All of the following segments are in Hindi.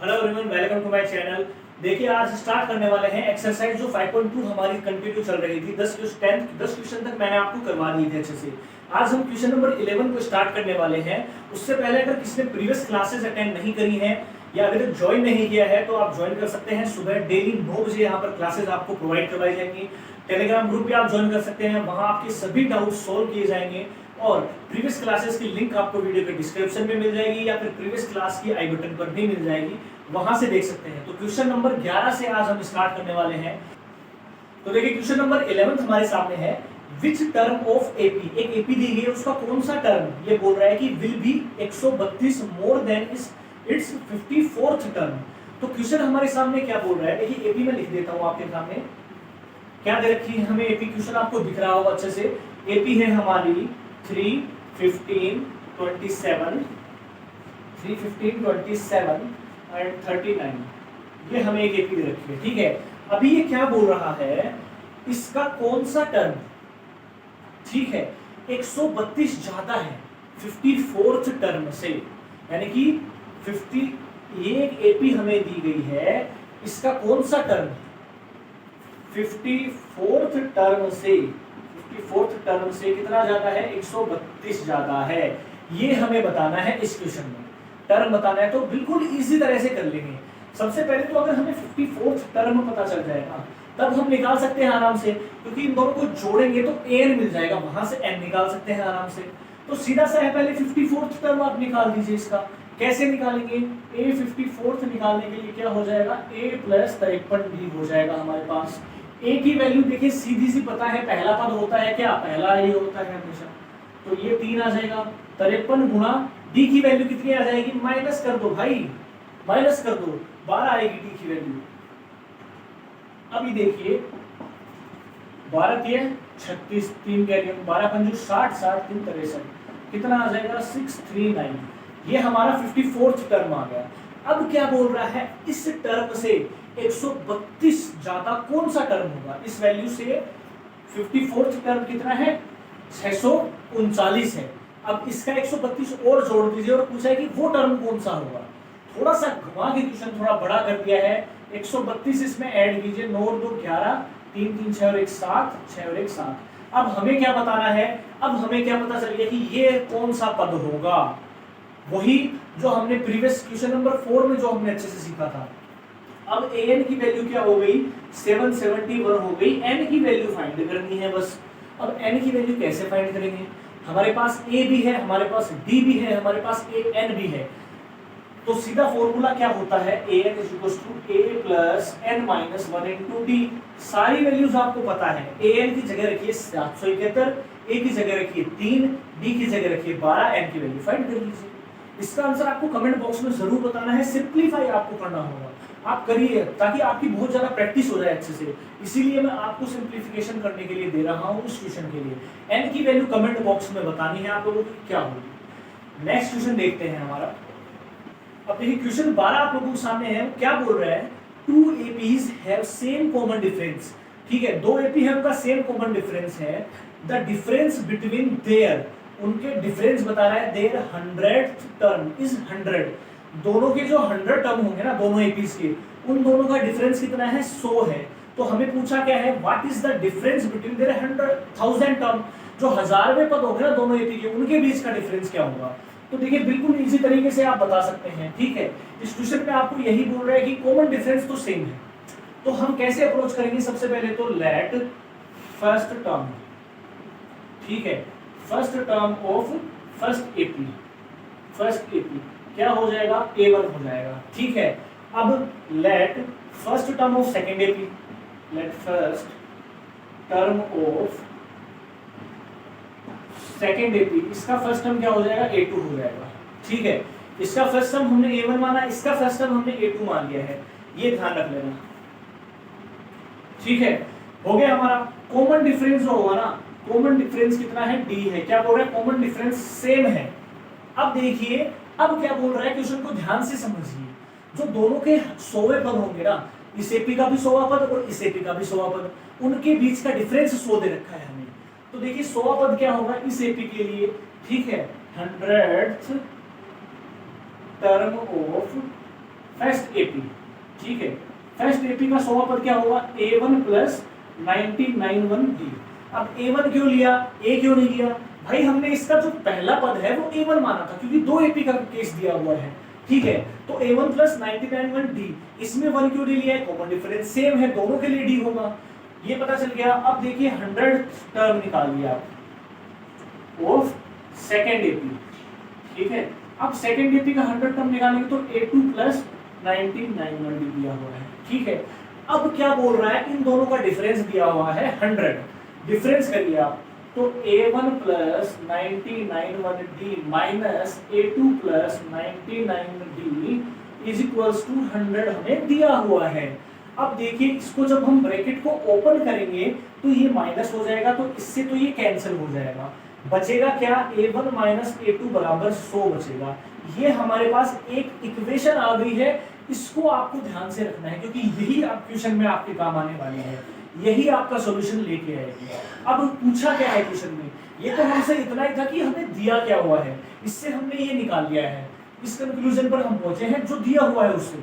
Hello everyone, welcome to my channel. देखिए आज स्टार्ट करने वाले हैं एक्सरसाइज जो 5.2 हमारी कंटिन्यू चल रही थी। 10 क्वेश्चन तक मैंने आपको करवा दी थी अच्छे से। आज हम क्वेश्चन नंबर 11 को स्टार्ट करने वाले हैं। उससे पहले अगर किसी ने प्रीवियस क्लासेस अटेंड नहीं करी हैं या अगर ज्वाइन नहीं किया है तो आप ज्वाइन कर सकते हैं। सुबह डेली 9 बजे यहाँ पर क्लासेस आपको प्रोवाइड करवाई जाएंगी। टेलीग्राम ग्रुप भी आप ज्वाइन कर सकते हैं, वहां आपके सभी डाउट सोल्व किए जाएंगे और प्रीवियस क्लासेस की लिंक आपको वीडियो के डिस्क्रिप्शन में मिल जाएगी या फिर प्रीवियस क्लास की आई बटन पर भी मिल जाएगी, वहां से देख सकते हैं। तो क्वेश्चन नंबर 11 से आज हम स्टार्ट करने वाले हैं। तो देखिए क्वेश्चन नंबर 11 हमारे सामने है। विच टर्म ऑफ एपी, एक एपी दी गई है, उसका कौन सा टर्म ये बोल रहा है कि will be 132 more than it's 54th term. तो क्वेश्चन हमारे सामने क्या बोल रहा है, देखिए एपी में लिख देता हूं आपके सामने क्या दे रखी है हमें। एपी क्वेश्चन आपको दिख रहा होगा अच्छे से। एपी है हमारी 3, 15, 27 एंड 39। ये हमें एक एपी दे रखी है, ठीक है। अभी ये क्या बोल रहा है, इसका कौन सा टर्म, ठीक है, 132 ज्यादा है 54th टर्म से, यानी कि 50। ये एक एपी हमें दी गई है, इसका कौन सा टर्म 54th टर्म से, 54th टर्म से कितना ज्यादा है, 132 ज्यादा है। ये हमें बताना है इस क्वेश्चन में। टर्म बताना है तो बिल्कुल इजी तरह से कर लेंगे। सबसे पहले तो अगर हमें 54th टर्म पता चल जाएगा तब हम निकाल सकते हैं आराम से, क्योंकि इन दोनों को जोड़ेंगे तो n मिल जाएगा, वहां से n निकाल सकते हैं आराम से। तो सीधा सा है, पहले 54th टर्म आप निकाल दीजिए। इसका कैसे निकालेंगे, a 54th निकालने के लिए क्या हो जाएगा, a + 53 भी हो जाएगा हमारे पास। a की वैल्यू देखिए सीधी सी पता है, पहला पद होता है क्या, पहला ही होता है हमेशा, तो ये 3 आ जाएगा। 53 गुणा d की वैल्यू कितनी आ जाएगी, माइनस कर दो भाई, माइनस कर दो, 12 आएगी d की वैल्यू। अभी देखिए 12 के 36, 3 कैरियर, 12 पंजू 60, 60 3 63, कितना आ जाएगा 639। ये हमारा 54th टर्म आ गया। अब क्या बोल रहा है, इस टर्म से 132 ज्यादा कौन सा टर्म होगा। इस वैल्यू से 54th टर्म कितना है, 639 है। अब इसका 132 और जोड़ दीजिए और पूछा है कि वो टर्म कौन सा होगा। थोड़ा सा घुमा के क्वेश्चन थोड़ा बड़ा कर दिया है। 132 इसमें ऐड कीजिए, 9 और 2 11, 3 3 6 और 1 7, 6 और 1 7। अब हमें क्या बताना है, अब हमें क्या पता चल गया कि ये कौन सा पद होगा, वही जो हमने प्रीवियस क्वेश्चन नंबर 4 में जो हमने अच्छे से सीखा था। अब an की वैल्यू क्या हो गई, 771 हो गई। n की वैल्यू फाइंड करनी है बस। अब n की वैल्यू कैसे फाइंड करेंगे, हमारे पास a भी है, हमारे पास d भी है, हमारे पास an भी है। तो सीधा फॉर्मूला क्या होता है, an = a + n - 1 × d। सारी वैल्यूज आपको पता है। an की जगह रखिए 771, a की जगह रखिए 3, d की जगह रखिए 12, n की वैल्यू फाइंड कर लीजिए। इसका आंसर आपको कमेंट बॉक्स में जरूर बताना है। सिंपलीफाई आपको करना होगा, आप करिए ताकि आपकी बहुत ज्यादा प्रैक्टिस हो जाए अच्छे से। इसीलिए मैं आपको सिंपलीफिकेशन करने के लिए दे रहा हूं उस क्वेश्चन के लिए। n की वैल्यू कमेंट बॉक्स में बतानी है आप लोगों की क्या होगी। नेक्स्ट क्वेश्चन देखते हैं हमारा। अब देखिए क्वेश्चन 12 आप लोगों के सामने है। क्या बोल रहा है, 2 APs have same common difference. ठीक है, 2 AP है, उनका सेम कॉमन डिफरेंस है। द डिफरेंस बिटवीन देयर, उनके डिफरेंस बता रहा है, देयर 100th टर्म इज 100। दोनों के जो 100 टर्म होंगे ना दोनों एपीज के, उन दोनों का डिफरेंस कितना है, 100 है। तो हमें पूछा क्या है, what is the difference between their 100,000 term. जो 1000वें पद होंगे ना दोनों एपी के, उनके बीच का डिफरेंस क्या होगा। तो देखिए बिल्कुल इजी तरीके से आप बता सकते हैं, ठीक है। इस क्वेश्चन में आपको यही बोल रहा है कि कॉमन डिफरेंस तो सेम है। तो हम कैसे अप्रोच करेंगे, सबसे पहले तो लेट फर्स्ट टर्म, ठीक है, first term of first AP, first AP क्या हो जाएगा, A1 हो जाएगा, ठीक है। अब let first term of second AP, let first term of second AP, इसका फर्स्ट टर्म क्या हो जाएगा, A2 हो जाएगा, ठीक है। इसका फर्स्ट टर्म हमने A1 माना, इसका फर्स्ट टर्म हमने A2 मान लिया है, ये ध्यान रख लेना, ठीक है। हो गया हमारा। कॉमन डिफरेंस जो होगा ना, कॉमन डिफरेंस कितना है, D है। क्या बोल रहा है, कॉमन डिफरेंस सेम है। अब देखिए अब क्या बोल रहा है, क्वेश्चन को ध्यान से समझिए। जो दोनों के 100वें पद होंगे ना, इस एपी का भी 100वां पद और इस एपी का भी 100वां पद, उनके बीच का डिफरेंस 100 दे रखा है हमें। तो देखिए 100वां पद क्या होगा इस एपी के लिए, ठीक है, 100th term of first AP, ठीक है। फर्स्ट एपी का 100वां पद क्या होगा, A1 प्लस 1991D। अब A1 क्यों लिया, A क्यों नहीं लिया? भाई हमने इसका जो पहला पद है वो A1 माना था, क्योंकि 2 एपी का केस दिया हुआ है, ठीक है। तो A1 प्लस 1991D, इसमें 1 क्यों नहीं लिया है, कॉमन डिफरेंस सेम है, दोनों के लिए D होगा, ये पता चल गया। अब देखिए 100 टर्म निकाल लिया आप ऑफ सेकेंड एपी, ठीक है। अब सेकेंड एपी का 100 टर्म निकालेंगे तो A2 प्लस 1991D दिया हुआ है, ठीक है। अब क्या बोल रहा है, इन दोनों का डिफरेंस दिया हुआ है 100, डिफरेंस करिए आप, तो A1 plus 1991D minus A2 plus 99D is equals to 100 हमें दिया हुआ है। अब देखिए इसको जब हम ब्रैकेट को ओपन करेंगे तो ये माइनस हो जाएगा, तो इससे तो ये कैंसिल हो जाएगा, बचेगा क्या, A1 माइनस A2 बराबर 100 बचेगा। ये हमारे पास एक इक्वेशन आ गई है, इसको आपको ध्यान से रखना है, क्योंकि यही आप क्वेश्चन में आपके काम आने वाली है, यही आपका सॉल्यूशन लेके आएगी। अब पूछा क्या है क्वेश्चन में, ये तो हमसे इतना ही था कि हमें दिया क्या हुआ है, इससे हमने ये निकाल लिया है, इस कंक्लूजन पर हम पहुंचे हैं, जो दिया हुआ है उससे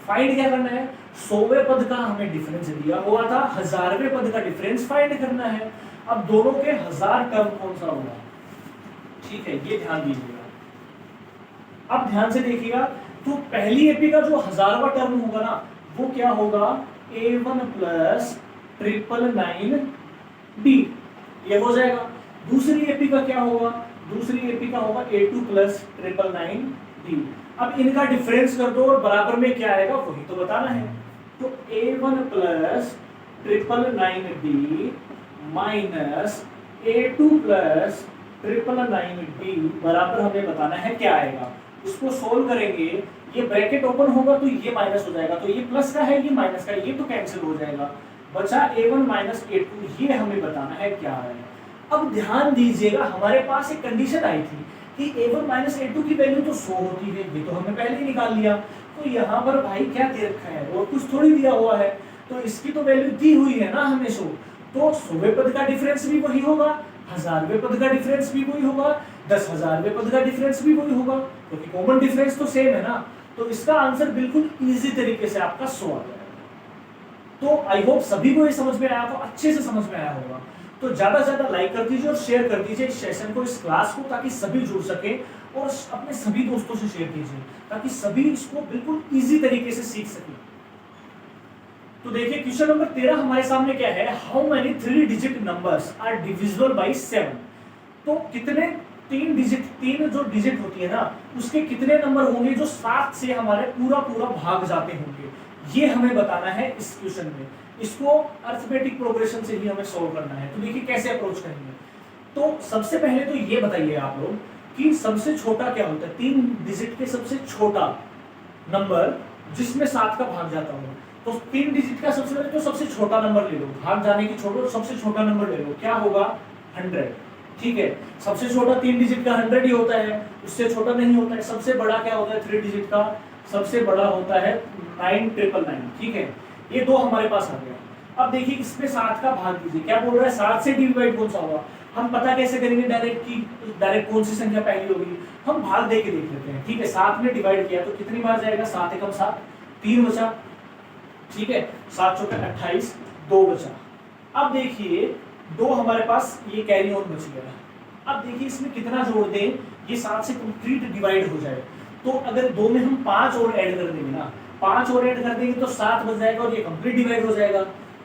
फाइंड क्या करना है, 100वें पद का हमें डिफरेंस दिया हुआ था, 1000वें पद का डिफरेंस फाइंड करना है। अब दोनों के 1000 टर्म कौन सा होगा, ठीक है, ये ध्यान दीजिएगा। अब ध्यान से देखिएगा, तो पहली एपी का जो 1000वां टर्म होगा ना, वो क्या होगा, A1 प्लस 999D, ये हो जाएगा। दूसरी एपी का क्या होगा, दूसरी एपी का होगा A2 प्लस 999D। अब इनका डिफरेंस कर दो और बराबर में क्या आएगा वही तो बताना है, तो A1 plus 999D minus A2 plus 999D बराबर हमें बताना है क्या आएगा। इसको सोल्व करेंगे, ये ब्रैकेट ओपन होगा तो ये माइनस हो जाएगा, तो ये प्लस का है, ये माइनस का, ये तो कैंसिल हो जाएगा, बचा A1 माइनस A2, ये हमें बताना है क्या है। अब ध्यान दीजिएगा, हमारे पास एक कंडीशन आई थी कि A1 माइनस A2 की वैल्यू तो 100 होती है, ये तो हमने पहले ही निकाल लिया, तो यहाँ पर भाई क्या दे रखा है, और कुछ थोड़ी दिया हुआ है, तो इसकी तो वैल्यू दी हुई है ना हमें 100, तो 100वें पद का डिफरेंस भी वही होगा, 1000वें पद का डिफरेंस भी वही होगा, 10,000वें पद का डिफरेंस भी वही होगा, क्योंकि कॉमन डिफरेंस तो सेम है ना। तो इसका आंसर बिल्कुल इजी तरीके से आपका 100 आ जाएगा। तो आई होप सभी को ये समझ में आया हो, अच्छे से समझ में आया होगा। तो ज्यादा से ज्यादा लाइक कर दीजिए और शेयर कर दीजिए इस सेशन को, इस क्लास को, ताकि सभी जुड़ सके, और अपने सभी दोस्तों से शेयर कीजिए ताकि सभी इसको बिल्कुल इजी तरीके से सीख सके। तो देखिए क्वेश्चन नंबर 13 हमारे सामने क्या है, how many 3 digit numbers are divisible by 7। तो कितने 3 जो डिजिट होती है ना, उसके कितने नंबर होंगे जो 7 से हमारे पूरा भाग जाते होंगे, ये हमें बताना है इस क्वेश्चन में। इसको अरिथमेटिक प्रोग्रेशन से ही हमें सोल्व करना है। तो देखिए कैसे अप्रोच करेंगे। तो सबसे पहले तो ये बताइए आप लोग कि सबसे छोटा क्या होता है, 3 डिजिट के सबसे छोटा नंबर जिसमें 7 का भाग जाता हो। तो 3 डिजिट का सबसे पहले तो सबसे छोटा नंबर ले लो, भाग जाने की छोड़ो, सबसे छोटा नंबर ले लो, क्या होगा 100, ठीक है। सबसे छोटा 3 डिजिट का 100 ही होता है, उससे छोटा नहीं होता है। सबसे बड़ा क्या होता है 3 डिजिट का, सबसे बड़ा होता है 9999, ठीक है। ये दो हमारे पास आ गया। अब देखिए इसमें 7 का भाग दीजिए, क्या बोल रहा है 7 से डिवाइड कौन सा होगा, हम पता कैसे करेंगे डायरेक्ट कौन सी संख्या पहली होगी, हम भाग दे के देख लेते हैं, ठीक है। 7 में डिवाइड किया तो कितनी बार जाएगा, 7 एकम 7, 3 बचा, ठीक है। 7 चौके 28, 2 बचा। अब देखिए 2 हमारे पास ये कैरी ऑन बच गया। अब देखिए इसमें कितना जोड़ दें, ये 7 से कंप्लीट डिवाइड हो जाए। तो अगर 2 में हम 5 और ऐड कर देंगे ना, 5 और ऐड कर देंगे तो 7 बच जाएगा और ये कंप्लीट डिवाइड हो जाएगा।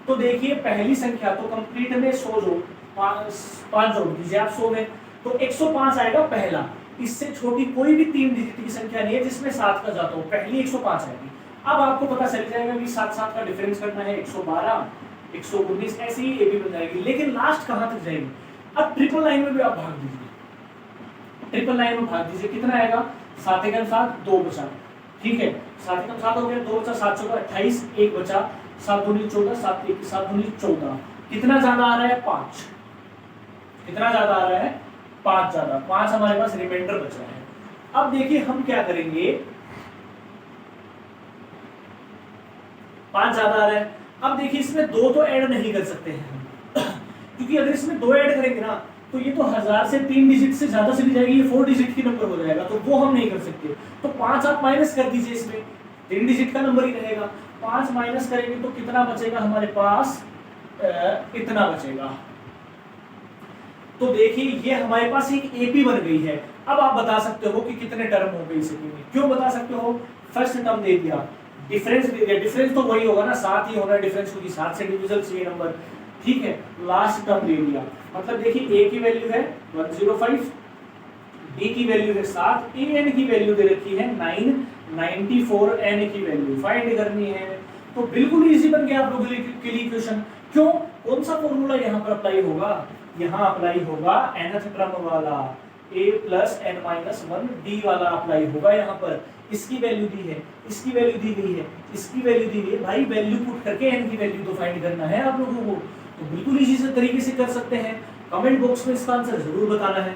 तो देखिए पहली संख्या तो कंप्लीट में 100 जोड़ 5 जोड़ दीजिए आप 100 में, तो 105 आएगा पहला। इससे छोटी कोई भी 3 डिजिट की संख्या नहीं है जिसमें 7 का जाता हो, पहली 105 आएगी। अब आपको पता चल जाएगा कि 7 का डिफरेंस करना है 112, 119, ऐसे ही ये भी बन जाएगी। लेकिन लास्ट कहां तक जाएगी, अब 999 में भी आप भाग दीजिए, 999 में भाग दीजिए, कितना आएगा 7 एकम 7, 2 बचा, ठीक है। 7 एकम 7 हो गया, 2 बचा, 7 चौका 28, 1 बचा, 7 दूनी 14, 7 दूनी 14, कितना ज्यादा आ रहा है 5, कितना ज्यादा आ रहा है 5 ज्यादा, 5 हमारे पास रिमाइंडर बचा है। अब देखिए हम क्या करेंगे, 5 ज्यादा आ रहा है। अब देखिए इसमें 2 तो ऐड नहीं कर सकते हैं हम क्योंकि अगर इसमें 2 ऐड करेंगे ना तो ये तो 1000 से 3 डिजिट से ज्यादा चली जाएगी, ये 4 डिजिट की नंबर हो जाएगा, तो वो हम नहीं कर सकते। तो 5 आप माइनस कर दीजिए इसमें, 3 डिजिट का नंबर ही रहेगा। 5 माइनस करेंगे तो कितना बचेगा हमारे पास, इतना बचेगा। तो देखिए ये हमारे पास एक एपी बन गई है। अब आप बता सकते हो कि कितने टर्म हो गए इस एपी में। क्यों बता सकते हो, फर्स्ट टर्म दे दिया, डिफरेंस दे दिया, डिफरेंस तो वही होगा ना, 7 ही होना है डिफरेंस, क्योंकि 7 से डिविजिबल चाहिए नंबर, ठीक है। लास्ट टर्म दे दिया, मतलब देखिए ए की वैल्यू है 105, बी की वैल्यू है 7, एन की वैल्यू दे रखी है 994, एन की वैल्यू फाइंड करनी है। तो बिल्कुल इजी बन गया आप लोगों के लिए क्वेश्चन। क्यों, कौन सा फॉर्मूला यहाँ पर अप्लाई होगा, यहाँ अप्लाई होगा nth टर्म वाला a plus n minus 1 d वाला अप्लाई होगा यहाँ पर। इसकी वैल्यू दी है, इसकी वैल्यू दी गई है, इसकी वैल्यू दी गई है, भाई वैल्यू पुट करके n की वैल्यू तो फाइंड करना है आप लोगों को। तो बिल्कुल इजी से तरीके से कर सकते हैं। कमेंट बॉक्स में इसका आंसर जरूर बताना है।